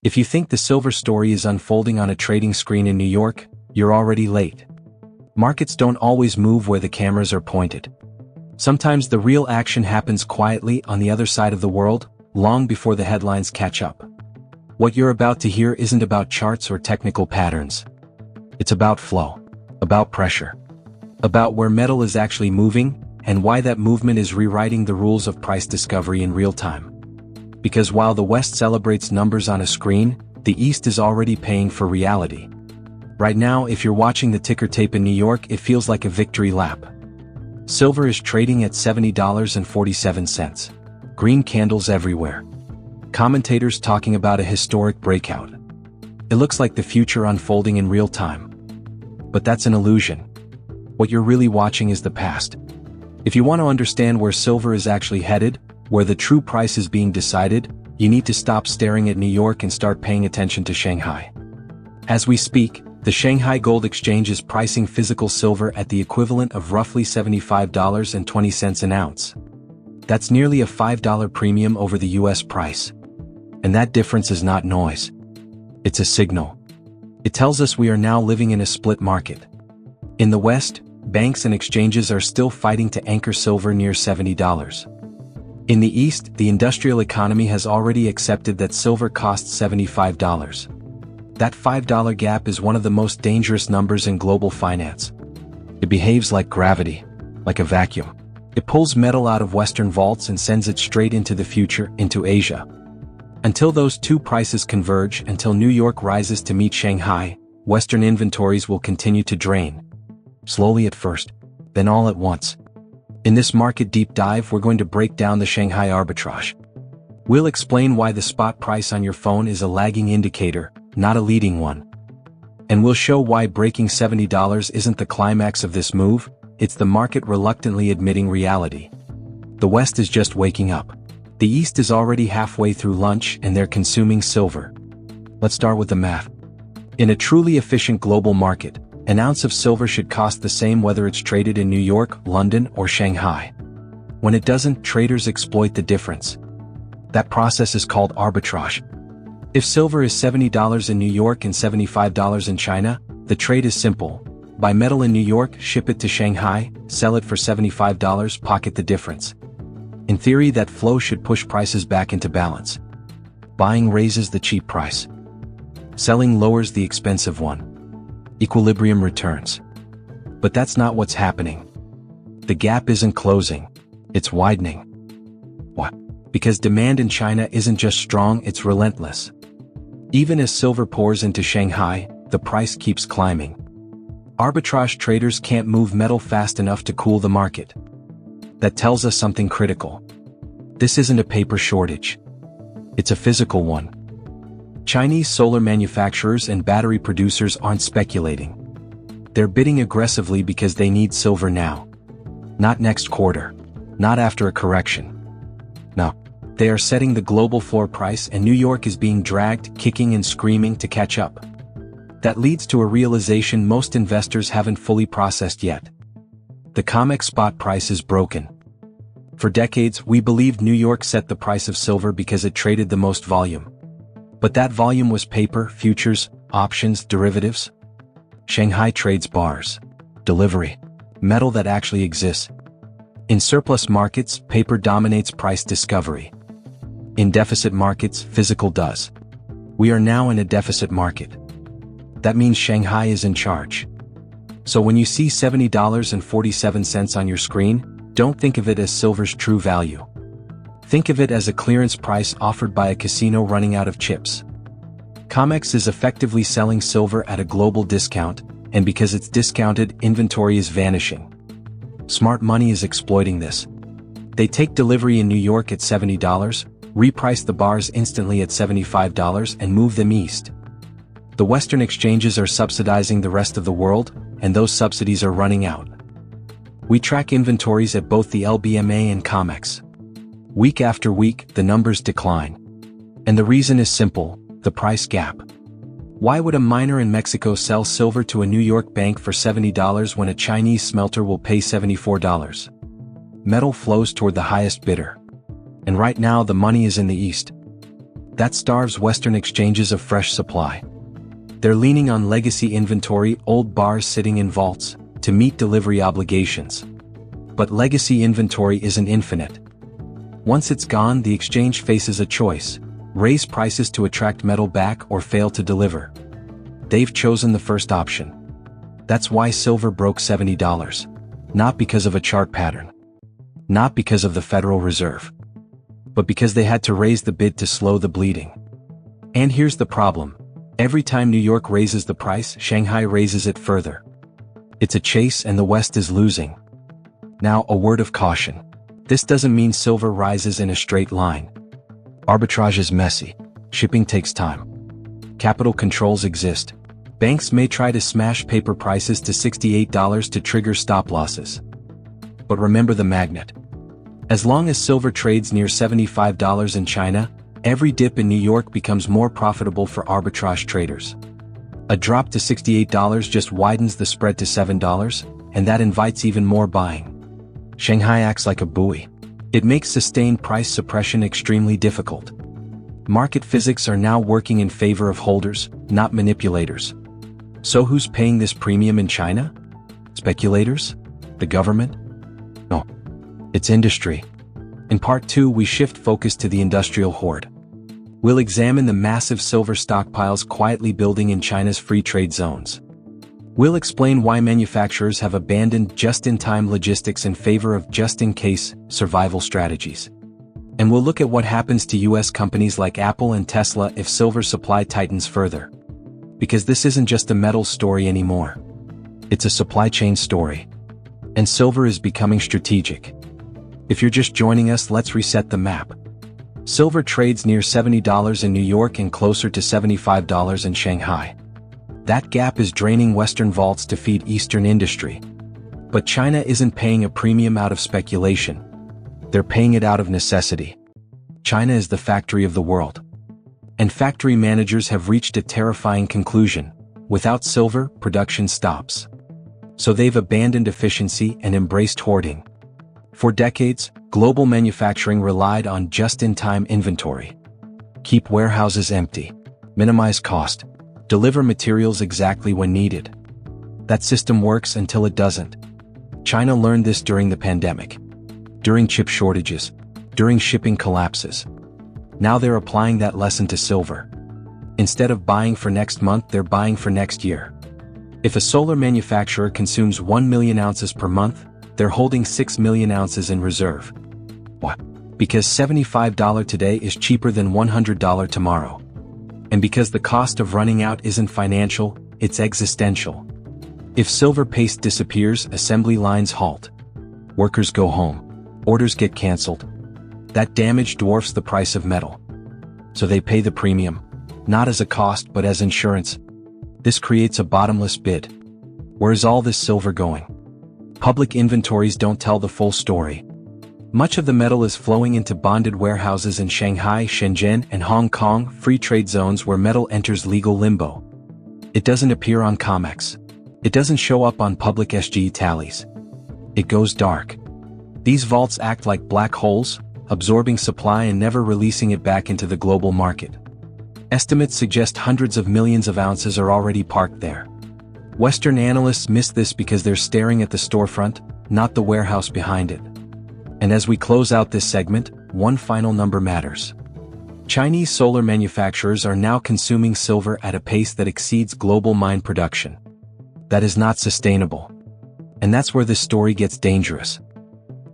If you think the silver story is unfolding on a trading screen in New York, you're already late. Markets don't always move where the cameras are pointed. Sometimes the real action happens quietly on the other side of the world, long before the headlines catch up. What you're about to hear isn't about charts or technical patterns. It's about flow, about pressure, about where metal is actually moving, and why that movement is rewriting the rules of price discovery in real time. Because while the West celebrates numbers on a screen, the East is already paying for reality. Right now, if you're watching the ticker tape in New York, it feels like a victory lap. Silver is trading at $70.47. Green candles everywhere. Commentators talking about a historic breakout. It looks like the future unfolding in real time. But that's an illusion. What you're really watching is the past. If you want to understand where silver is actually headed, where the true price is being decided, you need to stop staring at New York and start paying attention to Shanghai. As we speak, the Shanghai Gold Exchange is pricing physical silver at the equivalent of roughly $75.20 an ounce. That's nearly a $5 premium over the US price. And that difference is not noise. It's a signal. It tells us we are now living in a split market. In the West, banks and exchanges are still fighting to anchor silver near $70. In the East, the industrial economy has already accepted that silver costs $75. That $5 gap is one of the most dangerous numbers in global finance. It behaves like gravity, like a vacuum. It pulls metal out of Western vaults and sends it straight into the future, into Asia. Until those two prices converge, until New York rises to meet Shanghai, Western inventories will continue to drain. Slowly at first, then all at once. In this market deep dive, we're going to break down the Shanghai arbitrage. We'll explain why the spot price on your phone is a lagging indicator, not a leading one. And we'll show why breaking $70 isn't the climax of this move, it's the market reluctantly admitting reality. The West is just waking up. The East is already halfway through lunch and they're consuming silver. Let's start with the math. In a truly efficient global market, an ounce of silver should cost the same whether it's traded in New York, London, or Shanghai. When it doesn't, traders exploit the difference. That process is called arbitrage. If silver is $70 in New York and $75 in China, the trade is simple. Buy metal in New York, ship it to Shanghai, sell it for $75, pocket the difference. In theory, that flow should push prices back into balance. Buying raises the cheap price. Selling lowers the expensive one. Equilibrium returns. But that's not what's happening. The gap isn't closing, it's widening. Why? Because demand in China isn't just strong, it's relentless. Even as silver pours into Shanghai, the price keeps climbing. Arbitrage traders can't move metal fast enough to cool the market. That tells us something critical. This isn't a paper shortage. It's a physical one. Chinese solar manufacturers and battery producers aren't speculating. They're bidding aggressively because they need silver now. Not next quarter. Not after a correction. No. They are setting the global floor price and New York is being dragged, kicking and screaming to catch up. That leads to a realization most investors haven't fully processed yet. The COMEX spot price is broken. For decades, we believed New York set the price of silver because it traded the most volume. But that volume was paper, futures, options, derivatives. Shanghai trades bars. Delivery. Metal that actually exists. In surplus markets, paper dominates price discovery. In deficit markets, physical does. We are now in a deficit market. That means Shanghai is in charge. So when you see $70.47 on your screen, don't think of it as silver's true value. Think of it as a clearance price offered by a casino running out of chips. COMEX is effectively selling silver at a global discount, and because it's discounted, inventory is vanishing. Smart money is exploiting this. They take delivery in New York at $70, reprice the bars instantly at $75 and move them east. The Western exchanges are subsidizing the rest of the world, and those subsidies are running out. We track inventories at both the LBMA and COMEX. Week after week, the numbers decline. And the reason is simple, the price gap. Why would a miner in Mexico sell silver to a New York bank for $70 when a Chinese smelter will pay $74? Metal flows toward the highest bidder. And right now the money is in the East. That starves Western exchanges of fresh supply. They're leaning on legacy inventory, old bars sitting in vaults, to meet delivery obligations. But legacy inventory isn't infinite. Once it's gone, the exchange faces a choice: raise prices to attract metal back or fail to deliver. They've chosen the first option. That's why silver broke $70. Not because of a chart pattern. Not because of the Federal Reserve. But because they had to raise the bid to slow the bleeding. And here's the problem. Every time New York raises the price, Shanghai raises it further. It's a chase and the West is losing. Now, a word of caution. This doesn't mean silver rises in a straight line. Arbitrage is messy. Shipping takes time. Capital controls exist. Banks may try to smash paper prices to $68 to trigger stop losses. But remember the magnet. As long as silver trades near $75 in China, every dip in New York becomes more profitable for arbitrage traders. A drop to $68 just widens the spread to $7, and that invites even more buying. Shanghai acts like a buoy. It makes sustained price suppression extremely difficult. Market physics are now working in favor of holders, not manipulators. So who's paying this premium in China? Speculators? The government? No. It's industry. In part 2, we shift focus to the industrial hoard. We'll examine the massive silver stockpiles quietly building in China's free trade zones. We'll explain why manufacturers have abandoned just-in-time logistics in favor of just-in-case survival strategies. And we'll look at what happens to US companies like Apple and Tesla if silver supply tightens further. Because this isn't just a metal story anymore. It's a supply chain story. And silver is becoming strategic. If you're just joining us, let's reset the map. Silver trades near $70 in New York and closer to $75 in Shanghai. That gap is draining Western vaults to feed Eastern industry. But China isn't paying a premium out of speculation. They're paying it out of necessity. China is the factory of the world. And factory managers have reached a terrifying conclusion. Without silver, production stops. So they've abandoned efficiency and embraced hoarding. For decades, global manufacturing relied on just-in-time inventory. Keep warehouses empty. Minimize cost. Deliver materials exactly when needed. That system works until it doesn't. China learned this during the pandemic. During chip shortages. During shipping collapses. Now they're applying that lesson to silver. Instead of buying for next month, they're buying for next year. If a solar manufacturer consumes 1 million ounces per month, they're holding 6 million ounces in reserve. What? Because $75 today is cheaper than $100 tomorrow. And because the cost of running out isn't financial, it's existential. If silver paste disappears, assembly lines halt. Workers go home. Orders get canceled. That damage dwarfs the price of metal. So they pay the premium, not as a cost but as insurance. This creates a bottomless bid. Where is all this silver going? Public inventories don't tell the full story. Much of the metal is flowing into bonded warehouses in Shanghai, Shenzhen, and Hong Kong, free trade zones where metal enters legal limbo. It doesn't appear on COMEX. It doesn't show up on public SGE tallies. It goes dark. These vaults act like black holes, absorbing supply and never releasing it back into the global market. Estimates suggest hundreds of millions of ounces are already parked there. Western analysts miss this because they're staring at the storefront, not the warehouse behind it. And as we close out this segment, one final number matters. Chinese solar manufacturers are now consuming silver at a pace that exceeds global mine production. That is not sustainable. And that's where this story gets dangerous.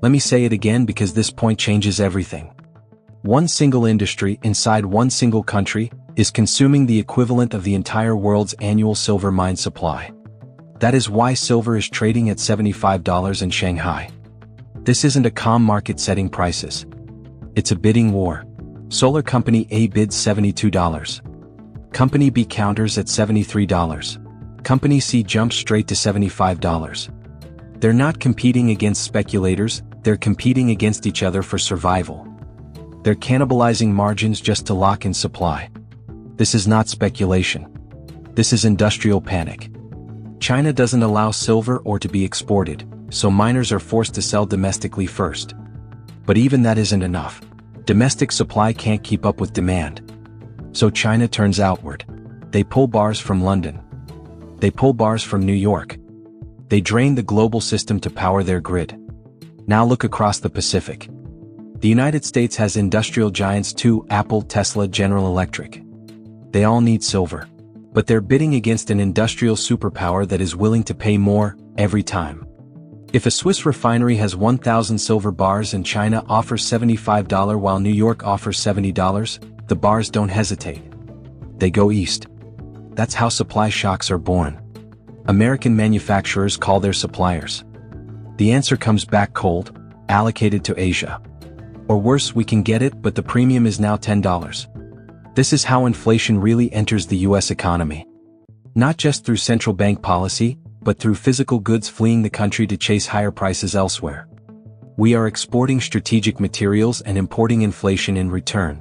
Let me say it again because this point changes everything. One single industry inside one single country is consuming the equivalent of the entire world's annual silver mine supply. That is why silver is trading at $75 in Shanghai. This isn't a calm market setting prices. It's a bidding war. Solar company A bids $72. Company B counters at $73. Company C jumps straight to $75. They're not competing against speculators, they're competing against each other for survival. They're cannibalizing margins just to lock in supply. This is not speculation. This is industrial panic. China doesn't allow silver ore to be exported, so miners are forced to sell domestically first. But even that isn't enough. Domestic supply can't keep up with demand. So China turns outward. They pull bars from London. They pull bars from New York. They drain the global system to power their grid. Now look across the Pacific. The United States has industrial giants too: Apple, Tesla, General Electric. They all need silver. But they're bidding against an industrial superpower that is willing to pay more, every time. If a Swiss refinery has 1,000 silver bars and China offers $75 while New York offers $70, the bars don't hesitate. They go east. That's how supply shocks are born. American manufacturers call their suppliers. The answer comes back cold, allocated to Asia. Or worse, we can get it, but the premium is now $10. This is how inflation really enters the US economy. Not just through central bank policy, but through physical goods fleeing the country to chase higher prices elsewhere. We are exporting strategic materials and importing inflation in return.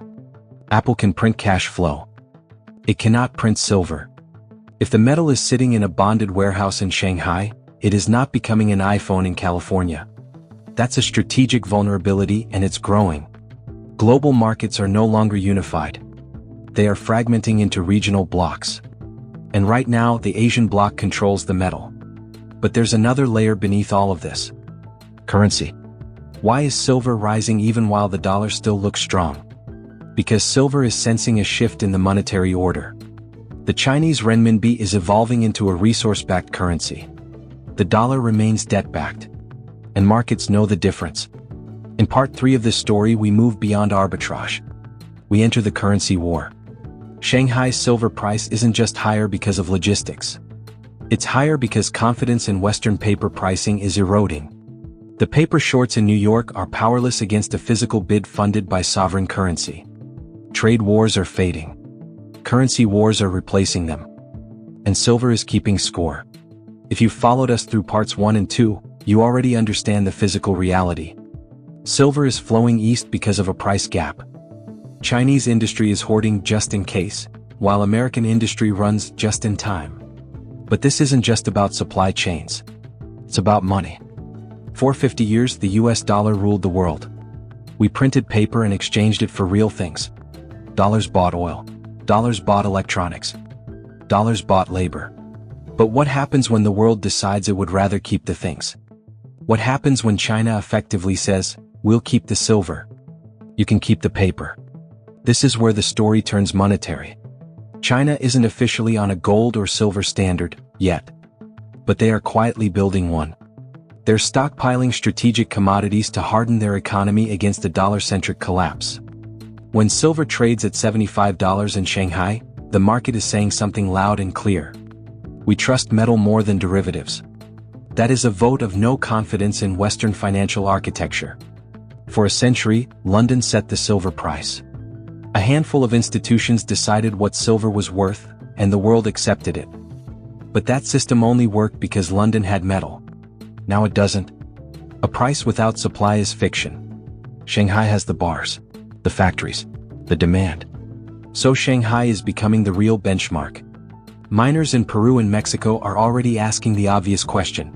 Apple can print cash flow. It cannot print silver. If the metal is sitting in a bonded warehouse in Shanghai, it is not becoming an iPhone in California. That's a strategic vulnerability, and it's growing. Global markets are no longer unified. They are fragmenting into regional blocks. And right now, the Asian bloc controls the metal. But there's another layer beneath all of this. Currency. Why is silver rising even while the dollar still looks strong? Because silver is sensing a shift in the monetary order. The Chinese renminbi is evolving into a resource-backed currency. The dollar remains debt-backed. And markets know the difference. In part 3 of this story, we move beyond arbitrage. We enter the currency war. Shanghai's silver price isn't just higher because of logistics. It's higher because confidence in Western paper pricing is eroding. The paper shorts in New York are powerless against a physical bid funded by sovereign currency. Trade wars are fading. Currency wars are replacing them. And silver is keeping score. If you followed us through parts 1 and 2, you already understand the physical reality. Silver is flowing east because of a price gap. Chinese industry is hoarding just in case, while American industry runs just in time. But this isn't just about supply chains. It's about money. For 50 years, the US dollar ruled the world. We printed paper and exchanged it for real things. Dollars bought oil. Dollars bought electronics. Dollars bought labor. But what happens when the world decides it would rather keep the things? What happens when China effectively says, "We'll keep the silver. You can keep the paper"? This is where the story turns monetary. China isn't officially on a gold or silver standard, yet. But they are quietly building one. They're stockpiling strategic commodities to harden their economy against a dollar-centric collapse. When silver trades at $75 in Shanghai, the market is saying something loud and clear. We trust metal more than derivatives. That is a vote of no confidence in Western financial architecture. For a century, London set the silver price. A handful of institutions decided what silver was worth, and the world accepted it. But that system only worked because London had metal. Now it doesn't. A price without supply is fiction. Shanghai has the bars, the factories, the demand. So Shanghai is becoming the real benchmark. Miners in Peru and Mexico are already asking the obvious question.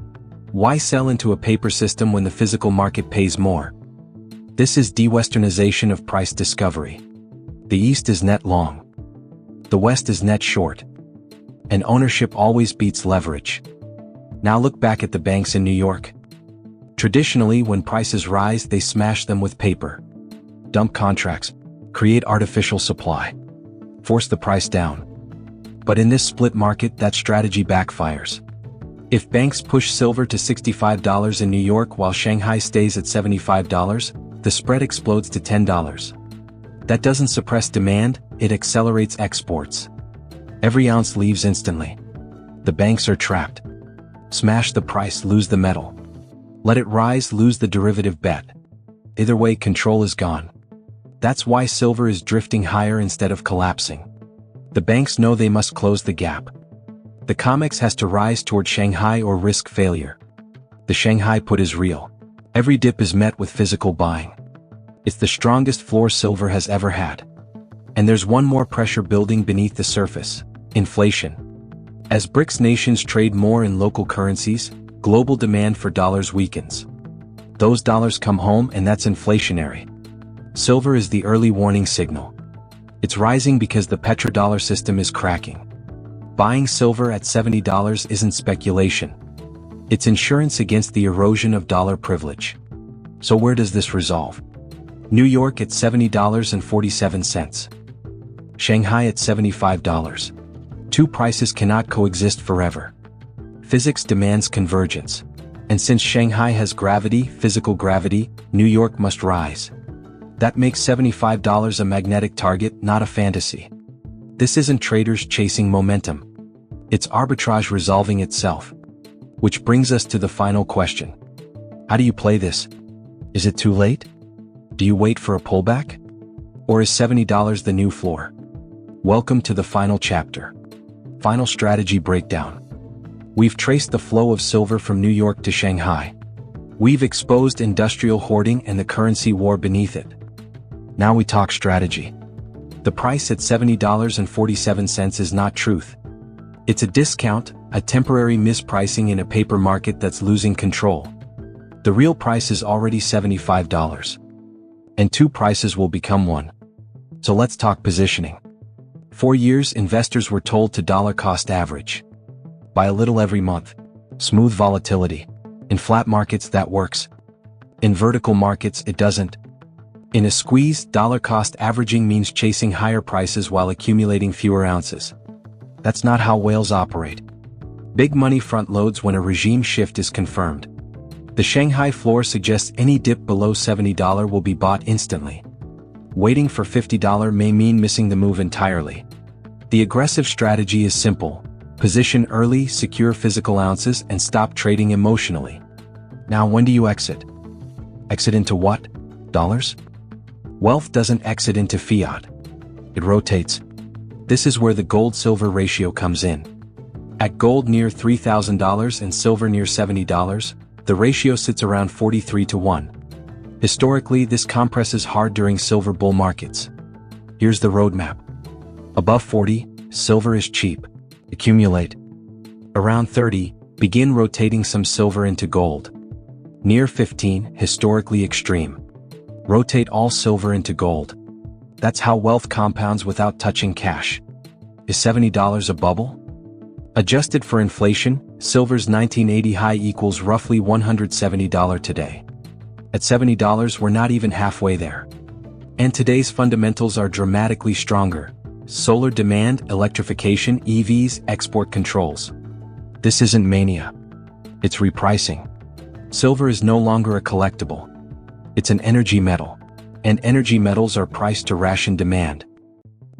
Why sell into a paper system when the physical market pays more? This is de-Westernization of price discovery. The East is net long. The West is net short. And ownership always beats leverage. Now look back at the banks in New York. Traditionally, when prices rise, they smash them with paper. Dump contracts, create artificial supply, force the price down. But in this split market, that strategy backfires. If banks push silver to $65 in New York while Shanghai stays at $75, the spread explodes to $10. That doesn't suppress demand, it accelerates exports. Every ounce leaves instantly. The banks are trapped. Smash the price, lose the metal. Let it rise, lose the derivative bet. Either way, control is gone. That's why silver is drifting higher instead of collapsing. The banks know they must close the gap. The COMEX has to rise toward Shanghai or risk failure. The Shanghai put is real. Every dip is met with physical buying. It's the strongest floor silver has ever had. And there's one more pressure building beneath the surface: inflation. As BRICS nations trade more in local currencies, global demand for dollars weakens. Those dollars come home, and that's inflationary. Silver is the early warning signal. It's rising because the petrodollar system is cracking. Buying silver at $70 isn't speculation. It's insurance against the erosion of dollar privilege. So where does this resolve? New York at $70.47. Shanghai at $75. Two prices cannot coexist forever. Physics demands convergence. And since Shanghai has gravity, physical gravity, New York must rise. That makes $75 a magnetic target, not a fantasy. This isn't traders chasing momentum. It's arbitrage resolving itself. Which brings us to the final question. How do you play this? Is it too late? Do you wait for a pullback? Or is $70 the new floor? Welcome to the final chapter. Final strategy breakdown. We've traced the flow of silver from New York to Shanghai. We've exposed industrial hoarding and the currency war beneath it. Now we talk strategy. The price at $70.47 is not truth. It's a discount, a temporary mispricing in a paper market that's losing control. The real price is already $75. And two prices will become one. So let's talk positioning. For years, investors were told to dollar cost average. Buy a little every month. Smooth volatility. In flat markets, that works. In vertical markets, it doesn't. In a squeeze, dollar cost averaging means chasing higher prices while accumulating fewer ounces. That's not how whales operate. Big money front loads when a regime shift is confirmed. The Shanghai floor suggests any dip below $70 will be bought instantly. Waiting for $50 may mean missing the move entirely. The aggressive strategy is simple. Position early, secure physical ounces, and stop trading emotionally. Now, when do you exit? Exit into what? Dollars? Wealth doesn't exit into fiat. It rotates. This is where the gold-silver ratio comes in. At gold near $3,000 and silver near $70, the ratio sits around 43-1. Historically, this compresses hard during silver bull markets. Here's the roadmap. Above 40, silver is cheap. Accumulate. Around 30, begin rotating some silver into gold. Near 15, historically extreme. Rotate all silver into gold. That's how wealth compounds without touching cash. Is $70 a bubble? Adjusted for inflation, silver's 1980 high equals roughly $170 today. At $70, we're not even halfway there. And today's fundamentals are dramatically stronger. Solar demand, electrification, EVs, export controls. This isn't mania. It's repricing. Silver is no longer a collectible. It's an energy metal. And energy metals are priced to ration demand.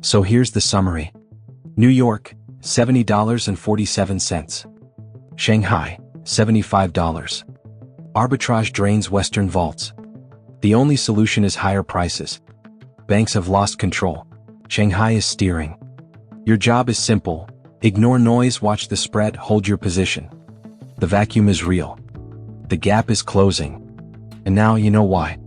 So here's the summary. New York, $70.47. Shanghai, $75. Arbitrage drains Western vaults. The only solution is higher prices. Banks have lost control. Shanghai is steering. Your job is simple. Ignore noise, watch the spread, hold your position. The vacuum is real. The gap is closing. And now you know why.